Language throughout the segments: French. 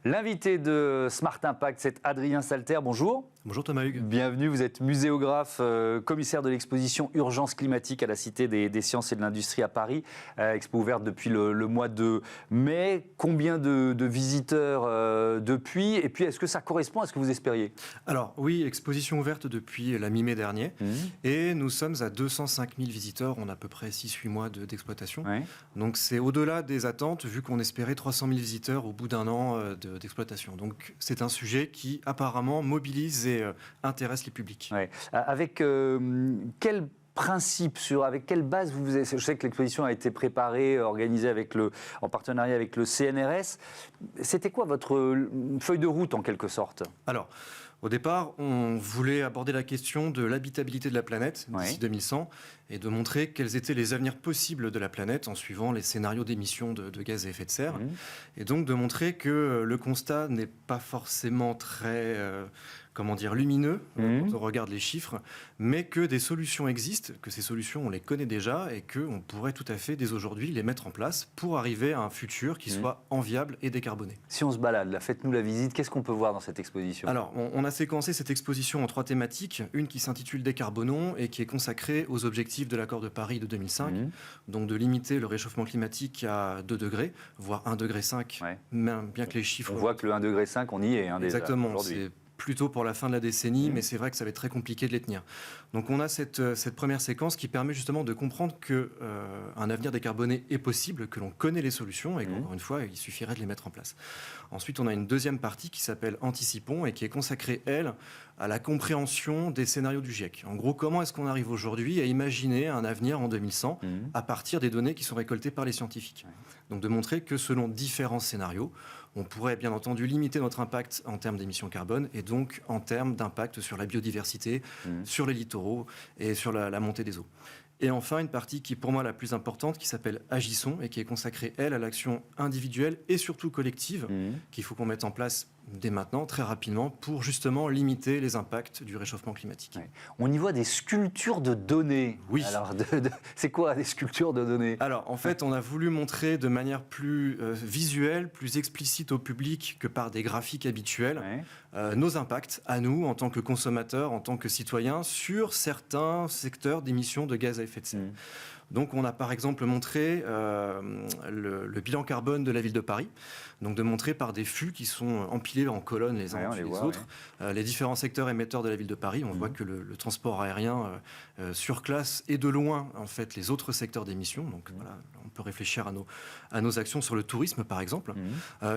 L'invité de Smart Impact, c'est Adrien Salter. Bonjour. Bonjour Thomas Hugues. Bienvenue, vous êtes muséographe, commissaire de l'exposition Urgence climatique à la Cité des Sciences et de l'Industrie à Paris. Expo ouverte depuis le mois de mai. Combien de visiteurs depuis? Et puis, est-ce que ça correspond à ce que vous espériez? Alors oui, exposition ouverte depuis la mi-mai dernier. Et nous sommes à 205 000 visiteurs en à peu près 6-8 mois d'exploitation. Ouais. Donc c'est au-delà des attentes, vu qu'on espérait 300 000 visiteurs au bout d'un an d'exploitation. Donc c'est un sujet qui apparemment mobilise et intéresse les publics. Ouais. Avec quel principe, avec quelle base vous avez... Je sais que l'exposition a été préparée, organisée en partenariat avec le CNRS. C'était quoi votre feuille de route en quelque sorte? Alors, au départ, on voulait aborder la question de l'habitabilité de la planète d'ici 2100 et de montrer quels étaient les avenirs possibles de la planète en suivant les scénarios d'émissions de gaz à effet de serre. Et donc de montrer que le constat n'est pas forcément très lumineux quand on regarde les chiffres, mais que des solutions existent, que ces solutions on les connaît déjà et qu'on pourrait tout à fait dès aujourd'hui les mettre en place pour arriver à un futur qui soit enviable et décarboné. Si on se balade, là, faites-nous la visite, qu'est-ce qu'on peut voir dans cette exposition? Alors, on a séquencé cette exposition en 3 thématiques, une qui s'intitule Décarbonons et qui est consacrée aux objectifs de l'accord de Paris de 2005, donc de limiter le réchauffement climatique à 2 degrés, voire 1,5 degré, bien que les chiffres... On voit que le 1,5 degré, on y est déjà. Exactement, c'est plutôt pour la fin de la décennie, mais c'est vrai que ça va être très compliqué de les tenir. Donc on a cette première séquence qui permet justement de comprendre qu'un avenir décarboné est possible, que l'on connaît les solutions et qu'encore une fois, il suffirait de les mettre en place. Ensuite, on a une deuxième partie qui s'appelle Anticipons et qui est consacrée, elle, à la compréhension des scénarios du GIEC. En gros, comment est-ce qu'on arrive aujourd'hui à imaginer un avenir en 2100 à partir des données qui sont récoltées par les scientifiques. Donc de montrer que selon différents scénarios, on pourrait bien entendu limiter notre impact en termes d'émissions carbone et donc en termes d'impact sur la biodiversité, sur les littoraux et sur la montée des eaux. Et enfin, une partie qui est pour moi la plus importante, qui s'appelle Agissons et qui est consacrée, elle, à l'action individuelle et surtout collective qu'il faut qu'on mette en place dès maintenant, très rapidement, pour justement limiter les impacts du réchauffement climatique. Ouais. On y voit des sculptures de données. Oui. Alors, c'est quoi des sculptures de données? Alors, en fait, on a voulu montrer de manière plus visuelle, plus explicite au public que par des graphiques habituels, nos impacts à nous, en tant que consommateurs, en tant que citoyens, sur certains secteurs d'émissions de gaz à effet de serre. Donc on a par exemple montré le bilan carbone de la ville de Paris, donc de montrer par des fûts qui sont empilés en colonnes les uns dessus les autres, les différents secteurs émetteurs de la ville de Paris. On voit que le transport aérien surclasse et de loin en fait les autres secteurs d'émissions. Donc voilà, on peut réfléchir à nos actions sur le tourisme par exemple.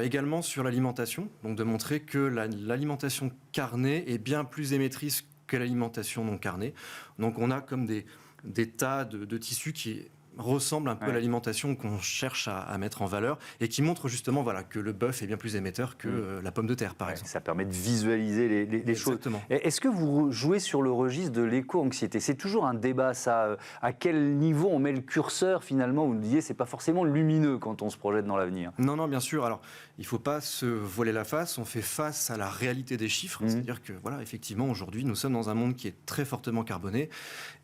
Également sur l'alimentation, donc de montrer que l'alimentation carnée est bien plus émettrice que l'alimentation non carnée. Donc on a comme des tas de tissus qui ressemblent un peu à l'alimentation qu'on cherche à mettre en valeur et qui montrent justement que le bœuf est bien plus émetteur que la pomme de terre, par exemple. Ça permet de visualiser les choses. Est-ce que vous jouez sur le registre de l'éco-anxiété? C'est toujours un débat, ça. À quel niveau on met le curseur, finalement? Vous me disiez, c'est pas forcément lumineux quand on se projette dans l'avenir. Non, bien sûr. Alors, il ne faut pas se voiler la face. On fait face à la réalité des chiffres. C'est-à-dire que, effectivement, aujourd'hui, nous sommes dans un monde qui est très fortement carboné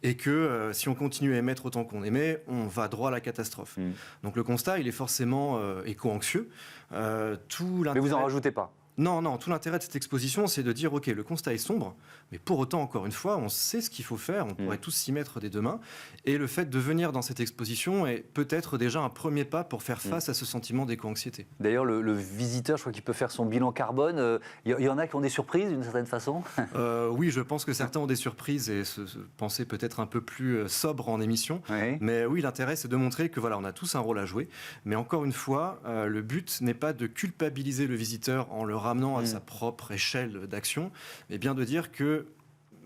et que si on continue à émettre autant qu'on émet, on va droit à la catastrophe. Donc le constat, il est forcément éco-anxieux. Mais vous n'en rajoutez pas? Non, tout l'intérêt de cette exposition, c'est de dire, OK, le constat est sombre, mais pour autant, encore une fois, on sait ce qu'il faut faire, on pourrait tous s'y mettre dès demain, et le fait de venir dans cette exposition est peut-être déjà un premier pas pour faire face à ce sentiment d'éco-anxiété. D'ailleurs, le visiteur, je crois qu'il peut faire son bilan carbone. Il y en a qui ont des surprises, d'une certaine façon? Oui, je pense que certains ont des surprises et se pensaient peut-être un peu plus sobres en émission. Mais oui, l'intérêt, c'est de montrer que on a tous un rôle à jouer. Mais encore une fois, le but n'est pas de culpabiliser le visiteur en le ramenant à sa propre échelle d'action, mais bien de dire que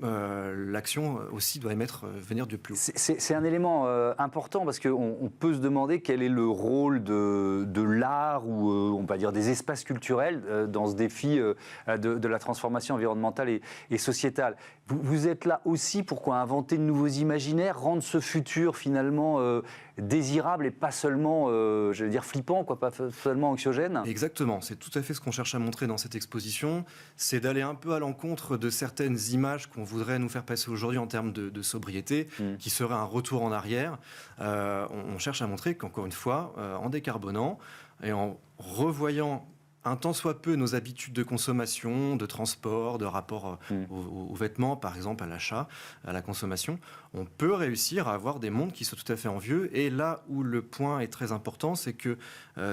l'action aussi doit venir du plus haut. C'est un élément important parce qu'on peut se demander quel est le rôle de l'art ou on va dire des espaces culturels dans ce défi de la transformation environnementale et sociétale. Vous êtes là aussi pour inventer de nouveaux imaginaires, rendre ce futur finalement désirable et pas seulement, j'allais dire flippant, pas seulement anxiogène. Exactement, c'est tout à fait ce qu'on cherche à montrer dans cette exposition, c'est d'aller un peu à l'encontre de certaines images qu'on voudrait nous faire passer aujourd'hui en termes de sobriété, qui serait un retour en arrière. On cherche à montrer qu'encore une fois, en décarbonant et en revoyant un tant soit peu nos habitudes de consommation, de transport, de rapport aux vêtements, par exemple, à l'achat, à la consommation, on peut réussir à avoir des mondes qui sont tout à fait envieux. Et là où le point est très important, c'est que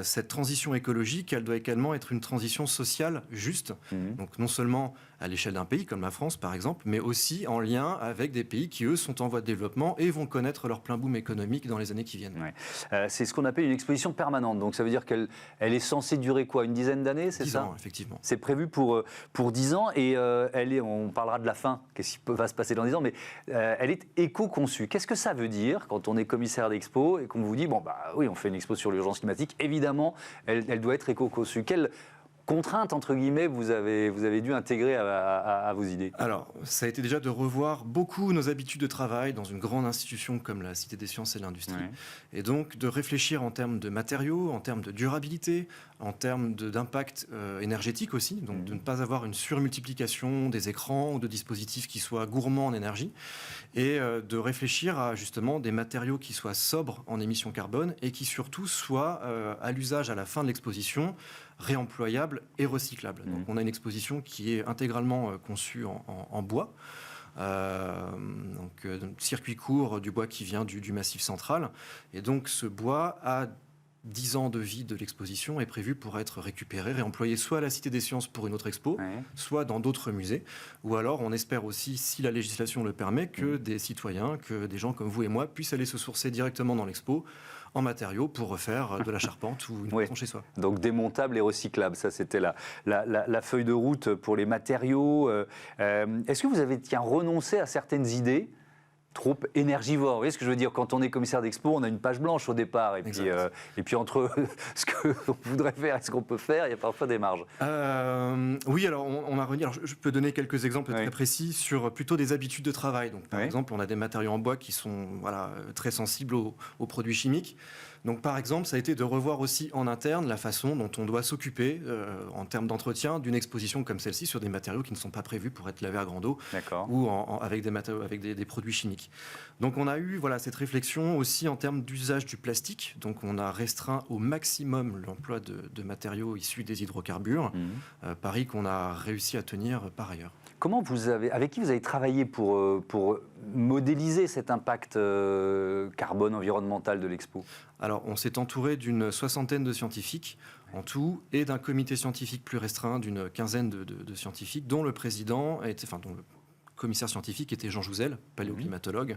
cette transition écologique, elle doit également être une transition sociale juste. Donc non seulement à l'échelle d'un pays comme la France, par exemple, mais aussi en lien avec des pays qui, eux, sont en voie de développement et vont connaître leur plein boom économique dans les années qui viennent. Ouais. C'est ce qu'on appelle une exposition permanente. Donc ça veut dire qu'elle est censée durer quoi, une dizaine d'années, c'est ça ? 10 ans, effectivement. C'est prévu pour 10 ans et on parlera de la fin, qu'est-ce qui va se passer dans 10 ans, mais elle est éco-conçue. Qu'est-ce que ça veut dire quand on est commissaire d'expo et qu'on vous dit, oui, on fait une expo sur l'urgence climatique, évidemment, elle doit être éco-conçue. Quelle contrainte, entre guillemets, vous avez dû intégrer à vos idées? Alors, ça a été déjà de revoir beaucoup nos habitudes de travail dans une grande institution comme la Cité des sciences et de l'industrie. Ouais. Et donc, de réfléchir en termes de matériaux, en termes de durabilité, en termes d'impact énergétique aussi. Donc, de ne pas avoir une surmultiplication des écrans ou de dispositifs qui soient gourmands en énergie. Et de réfléchir à, justement, des matériaux qui soient sobres en émissions carbone et qui, surtout, soient à l'usage à la fin de l'exposition, réemployable et recyclable. Donc on a une exposition qui est intégralement conçue en bois. Circuit court du bois qui vient du Massif central. Et donc ce bois a 10 ans de vie de l'exposition est prévu pour être récupéré, réemployé soit à la Cité des Sciences pour une autre expo, soit dans d'autres musées. Ou alors on espère aussi, si la législation le permet, que des citoyens, que des gens comme vous et moi puissent aller se sourcer directement dans l'expo en matériaux pour refaire de la charpente ou une maison chez soi. Donc démontable et recyclable, ça c'était la feuille de route pour les matériaux. Est-ce que vous avez renoncé à certaines idées trop énergivores? Vous voyez ce que je veux dire? Quand on est commissaire d'expo, on a une page blanche au départ. Et puis entre ce qu'on voudrait faire et ce qu'on peut faire, il y a parfois des marges. Oui, alors on a renié. Alors, je peux donner quelques exemples très précis sur plutôt des habitudes de travail. Donc, par exemple, on a des matériaux en bois qui sont très sensibles aux produits chimiques. Donc, par exemple, ça a été de revoir aussi en interne la façon dont on doit s'occuper en termes d'entretien d'une exposition comme celle-ci sur des matériaux qui ne sont pas prévus pour être lavés à grande eau ou avec des produits chimiques. Donc, on a eu cette réflexion aussi en termes d'usage du plastique. Donc, on a restreint au maximum l'emploi de matériaux issus des hydrocarbures, pari qu'on a réussi à tenir par ailleurs. Avec qui vous avez travaillé pour modéliser cet impact carbone environnemental de l'expo? Alors, on s'est entouré d'une 60aine de scientifiques en tout, et d'un comité scientifique plus restreint d'une 15aine de scientifiques, dont le commissaire scientifique était Jean Jouzel, paléoclimatologue.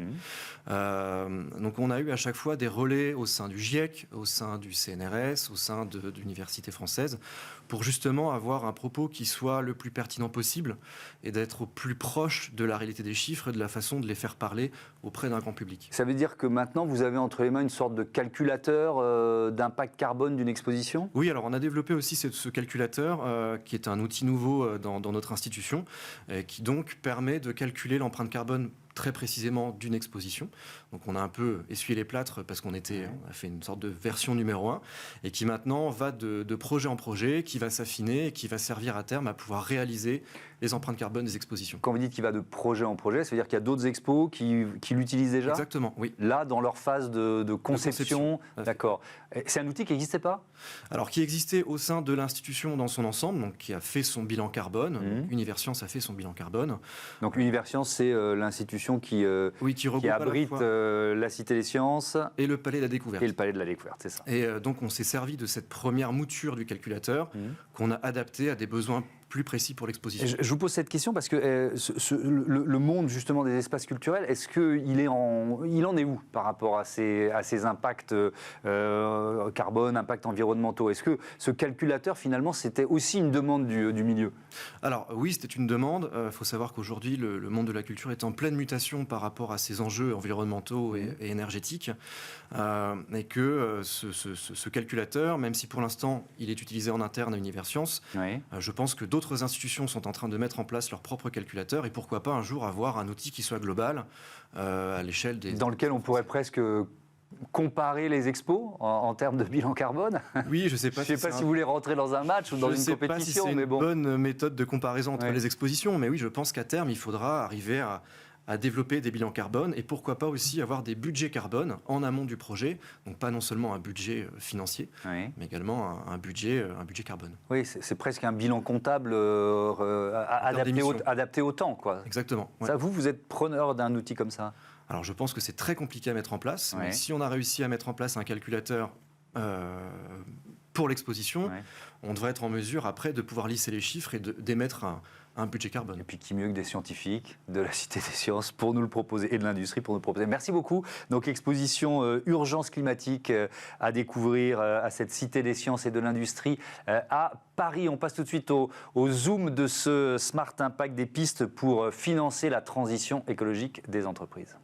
Donc on a eu à chaque fois des relais au sein du GIEC, au sein du CNRS, au sein de l'université française, pour justement avoir un propos qui soit le plus pertinent possible et d'être au plus proche de la réalité des chiffres et de la façon de les faire parler auprès d'un grand public. Ça veut dire que maintenant vous avez entre les mains une sorte de calculateur d'impact carbone d'une exposition? Oui, alors on a développé aussi ce calculateur qui est un outil nouveau dans notre institution, qui donc permet de calculer l'empreinte carbone très précisément d'une exposition. Donc on a un peu essuyé les plâtres parce on a fait une sorte de version numéro 1 et qui maintenant va de projet en projet, qui va s'affiner et qui va servir à terme à pouvoir réaliser les empreintes carbone des expositions. Quand vous dites qu'il va de projet en projet, ça veut dire qu'il y a d'autres expos qui l'utilisent déjà? Exactement, oui. Là, dans leur phase de conception. D'accord. C'est un outil qui n'existait pas? Alors, qui existait au sein de l'institution dans son ensemble, donc qui a fait son bilan carbone. Universcience a fait son bilan carbone. Donc, Universcience, c'est l'institution qui abrite la Cité des Sciences. Et le Palais de la Découverte. Et le Palais de la Découverte, c'est ça. Et donc, on s'est servi de cette première mouture du calculateur qu'on a adapté à des besoins plus précis pour l'exposition. Je vous pose cette question parce que le monde justement des espaces culturels, est-ce qu'il en est où par rapport à ces impacts carbone, impacts environnementaux? Est-ce que ce calculateur finalement c'était aussi une demande du milieu? Alors oui, c'était une demande. Il faut savoir qu'aujourd'hui le monde de la culture est en pleine mutation par rapport à ces enjeux environnementaux et énergétiques, et que ce calculateur, même si pour l'instant il est utilisé en interne à Universcience, je pense que d'autres institutions sont en train de mettre en place leur propre calculateur et pourquoi pas un jour avoir un outil qui soit global à l'échelle des... Dans lequel on pourrait presque comparer les expos en termes de bilan carbone? Oui, je ne sais pas. Je ne sais pas si vous voulez rentrer dans un match ou dans une compétition. Je ne sais pas si c'est une bonne méthode de comparaison entre les expositions, mais oui, je pense qu'à terme, il faudra arriver à développer des bilans carbone et pourquoi pas aussi avoir des budgets carbone en amont du projet. Donc pas non seulement un budget financier, mais également un budget carbone. Oui, c'est presque un bilan comptable adapté au temps, quoi. Exactement. Ouais. Ça, vous êtes preneur d'un outil comme ça? Alors je pense que c'est très compliqué à mettre en place. Mais si on a réussi à mettre en place un calculateur pour l'exposition, on devrait être en mesure après de pouvoir lisser les chiffres et d'émettre un budget carbone. Et puis qui mieux que des scientifiques de la Cité des Sciences pour nous le proposer et de l'industrie pour nous le proposer. Merci beaucoup. Donc exposition urgence climatique à découvrir à cette Cité des Sciences et de l'industrie à Paris. On passe tout de suite au zoom de ce Smart Impact, des pistes pour financer la transition écologique des entreprises.